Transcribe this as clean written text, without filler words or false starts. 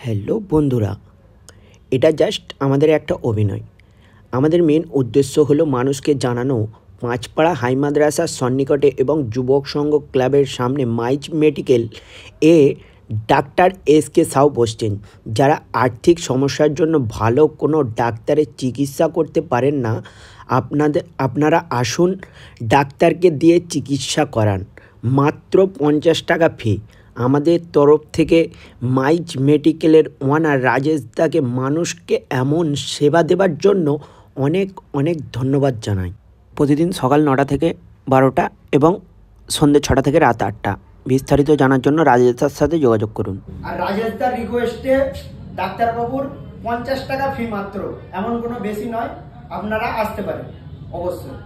Hello বন্ধুরা, এটা just আমাদের একটা অভিনয়। আমাদের মেন উদ্দেশ্য হলো মানুষকে জানানো পাঁচপাড়া হাই মাদ্রাসার সন্নিকটে এবং যুবক সংঘ ক্লাবের সামনে মাইজ মেডিকেল এ ডাক্তার এস.কে. সাউ বসছেন। যারা আর্থিক সমস্যার জন্য ভালো কোনো ডাক্তারের চিকিৎসা করতে পারেন না, আপনারা আসুন, ডাক্তারকে দিয়ে চিকিৎসা করান। মাত্র 50 টাকা ফি। আমাদের তরফ থেকে মাইজ মেডিকেলের ওনার রাজেশ দাকে মানুষকে এমন সেবা দেওয়ার জন্য অনেক অনেক ধন্যবাদ জানাই। প্রতিদিন সকাল 9টা থেকে 12টা এবং সন্ধ্যে 6টা থেকে রাত 8টা। বিস্তারিত জানার জন্য রাজেশ দার সাথে যোগাযোগ করুন। আর রাজেশ দার রিকোয়েস্টে ডাক্তারবাবুর 50 টাকা ফি মাত্র, এমন কোনো বেশি নয়। আপনারা আসতে পারেন অবশ্যই।